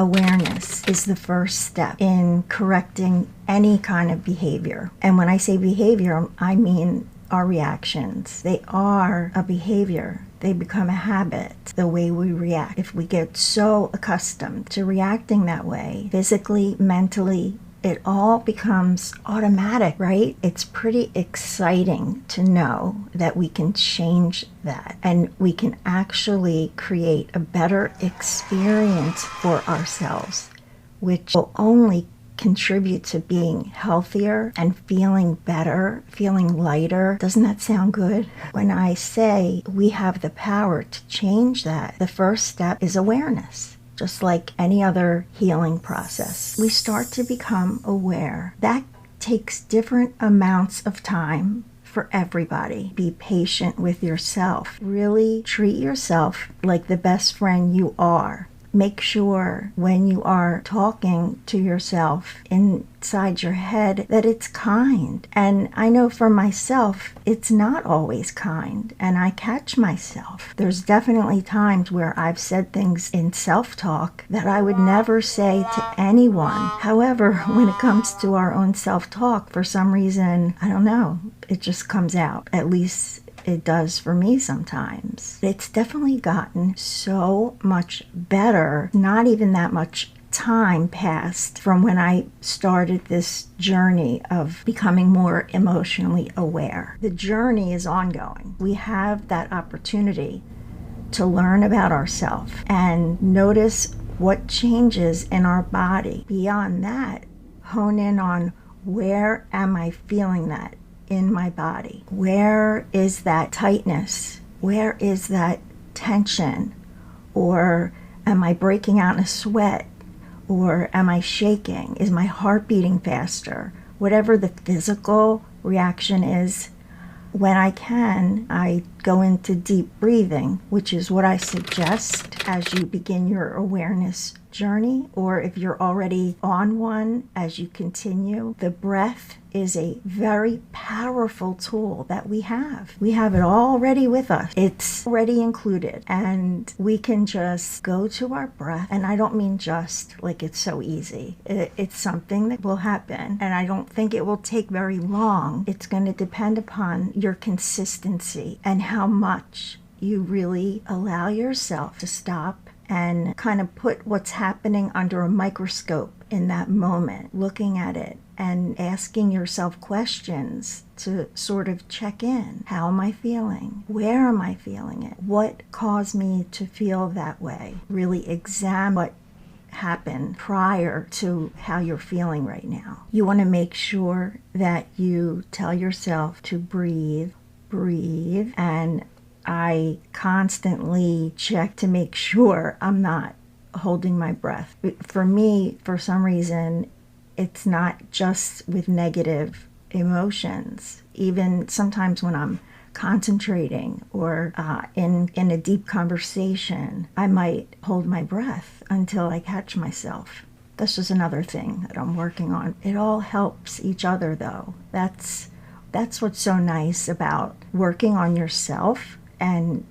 awareness is the first step in correcting any kind of behavior. And when I say behavior, I mean our reactions. They are a behavior. They become a habit, the way we react. If we get so accustomed to reacting that way, physically, mentally, it all becomes automatic, right? It's pretty exciting to know that we can change that and we can actually create a better experience for ourselves, which will only contribute to being healthier and feeling better, feeling lighter. Doesn't that sound good? When I say we have the power to change that, the first step is awareness. Just like any other healing process, we start to become aware. That takes different amounts of time for everybody. Be patient with yourself. Really treat yourself like the best friend you are. Make sure when you are talking to yourself inside your head that it's kind. And I know for myself, it's not always kind. And I catch myself. There's definitely times where I've said things in self-talk that I would never say to anyone. However, when it comes to our own self-talk, for some reason, I don't know, it just comes out. At least it does for me sometimes. It's definitely gotten so much better. Not even that much time passed from when I started this journey of becoming more emotionally aware. The journey is ongoing. We have that opportunity to learn about ourselves and notice what changes in our body. Beyond that, hone in on where am I feeling that in my body? Where is that tightness? Where is that tension? Or am I breaking out in a sweat? Or am I shaking? Is my heart beating faster? Whatever the physical reaction is, when I can, I go into deep breathing, which is what I suggest as you begin your awareness journey, or if you're already on one, as you continue. The breath is a very powerful tool that we have. We have it already with us. It's already included, and we can just go to our breath. And I don't mean just like it's so easy. It's something that will happen, and I don't think it will take very long. It's going to depend upon your consistency and how much you really allow yourself to stop and kind of put what's happening under a microscope in that moment, looking at it and asking yourself questions to sort of check in. How am I feeling? Where am I feeling it? What caused me to feel that way? Really examine what happened prior to how you're feeling right now. You want to make sure that you tell yourself to breathe, and I constantly check to make sure I'm not holding my breath. For me, for some reason, it's not just with negative emotions. Even sometimes when I'm concentrating or in a deep conversation, I might hold my breath until I catch myself. That's just another thing that I'm working on. It all helps each other, though. That's what's so nice about working on yourself and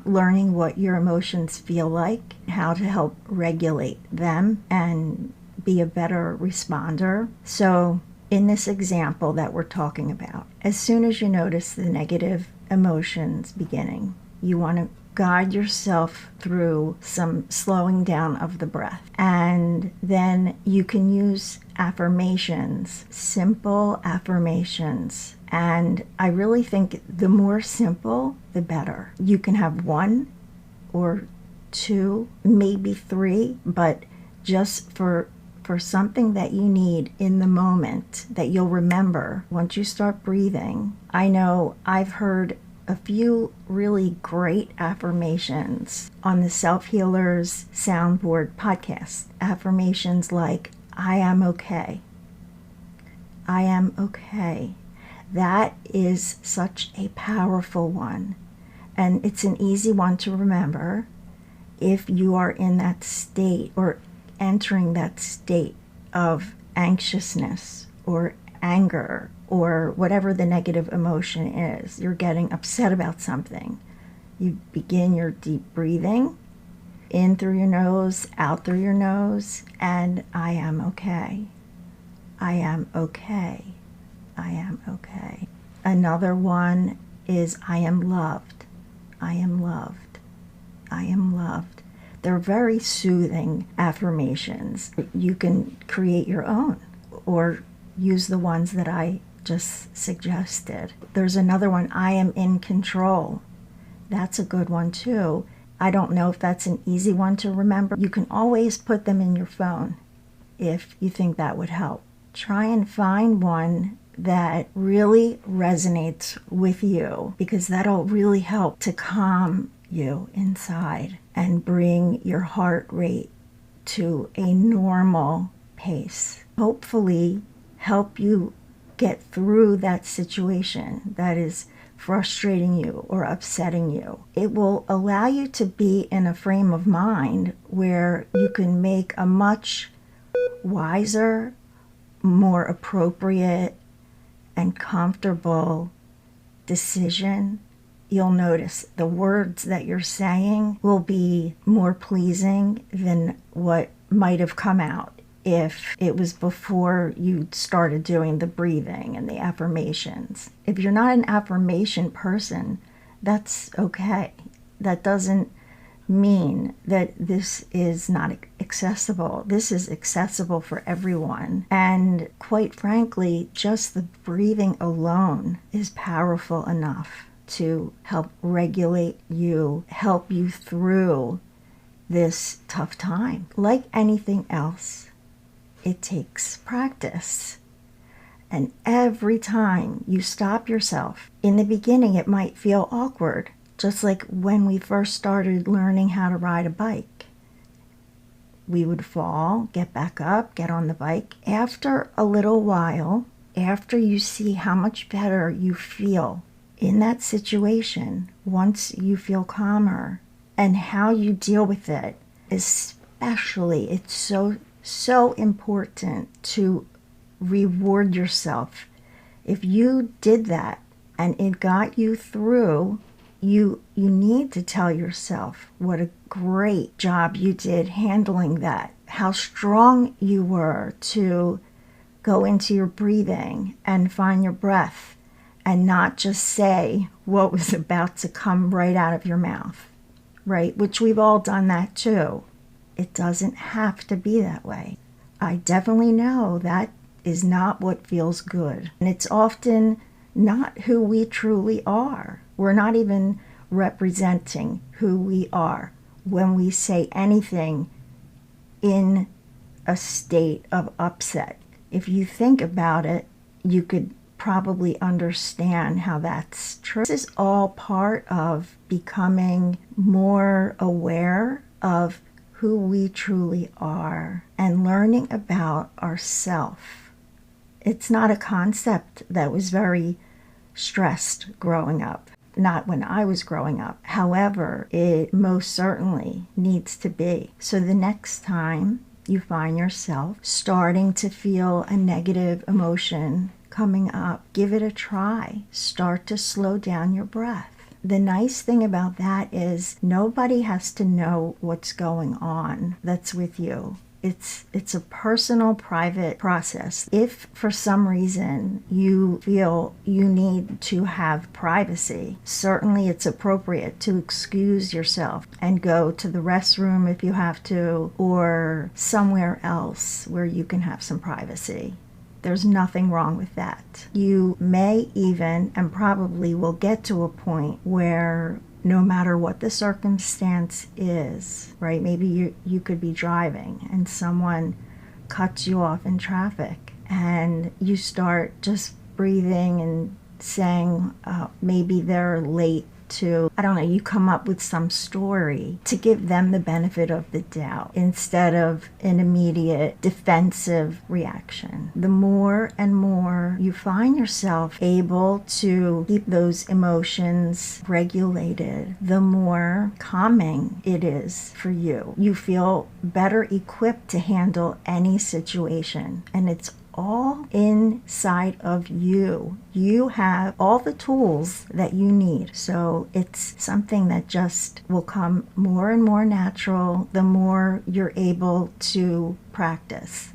learning what your emotions feel like, how to help regulate them and be a better responder. So in this example that we're talking about, as soon as you notice the negative emotions beginning, you want to guide yourself through some slowing down of the breath. And then you can use affirmations, simple affirmations. And I really think the more simple, the better. You can have one or two, maybe three, but just for something that you need in the moment that you'll remember once you start breathing. I know I've heard a few really great affirmations on the Self Healers Soundboard podcast. Affirmations like, I am okay. I am okay. That is such a powerful one. And it's an easy one to remember if you are in that state or entering that state of anxiousness or anger or whatever the negative emotion is. You're getting upset about something. You begin your deep breathing In through your nose, out through your nose, and I am okay. I am okay. I am okay. Another one is I am loved. I am loved. I am loved. They're very soothing affirmations. You can create your own or use the ones that I just suggested. There's another one, I am in control. That's a good one too. I don't know if that's an easy one to remember. You can always put them in your phone if you think that would help. Try and find one that really resonates with you, because that'll really help to calm you inside and bring your heart rate to a normal pace. Hopefully help you get through that situation that is frustrating you or upsetting you. It will allow you to be in a frame of mind where you can make a much wiser, more appropriate, and comfortable decision. You'll notice the words that you're saying will be more pleasing than what might have come out if it was before you started doing the breathing and the affirmations. If you're not an affirmation person, that's okay. That doesn't mean that this is not accessible. This is accessible for everyone. And quite frankly, just the breathing alone is powerful enough to help regulate you, help you through this tough time. Like anything else, it takes practice. And every time you stop yourself, in the beginning it might feel awkward, just like when we first started learning how to ride a bike. We would fall, get back up, get on the bike. After a little while, after you see how much better you feel in that situation, once you feel calmer, and how you deal with it, especially, it's so important to reward yourself. If you did that and it got you through, you need to tell yourself what a great job you did handling that, how strong you were to go into your breathing and find your breath and not just say what was about to come right out of your mouth, right? Which we've all done that too. It doesn't have to be that way. I definitely know that is not what feels good. And it's often not who we truly are. We're not even representing who we are when we say anything in a state of upset. If you think about it, you could probably understand how that's true. This is all part of becoming more aware of who we truly are and learning about ourselves. It's not a concept that was very stressed growing up, not when I was growing up. However, it most certainly needs to be. So the next time you find yourself starting to feel a negative emotion coming up, give it a try. Start to slow down your breath. The nice thing about that is nobody has to know what's going on that's with you. It's a personal, private process. If for some reason you feel you need to have privacy, certainly it's appropriate to excuse yourself and go to the restroom if you have to, or somewhere else where you can have some privacy. There's nothing wrong with that. You may even, and probably will get to a point where no matter what the circumstance is, right? Maybe you could be driving and someone cuts you off in traffic and you start just breathing and saying maybe they're late to, I don't know, you come up with some story to give them the benefit of the doubt instead of an immediate defensive reaction. The more and more you find yourself able to keep those emotions regulated, the more calming it is for you. You feel better equipped to handle any situation, and it's all inside of you. You have all the tools that you need. So it's something that just will come more and more natural the more you're able to practice.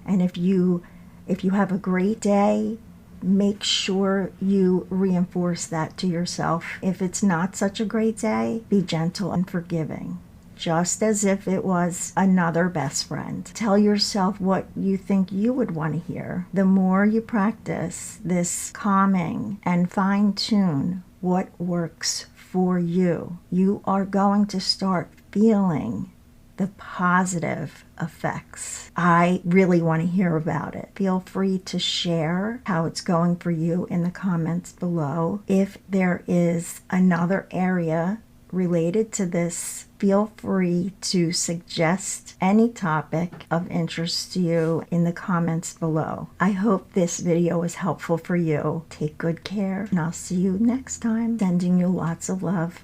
And if you have a great day, make sure you reinforce that to yourself. If it's not such a great day, be gentle and forgiving, just as if it was another best friend. Tell yourself what you think you would want to hear. The more you practice this calming and fine-tune what works for you, you are going to start feeling the positive effects. I really want to hear about it. Feel free to share how it's going for you in the comments below. If there is another area related to this, feel free to suggest any topic of interest to you in the comments below. I hope this video was helpful for you. Take good care, and I'll see you next time. Sending you lots of love.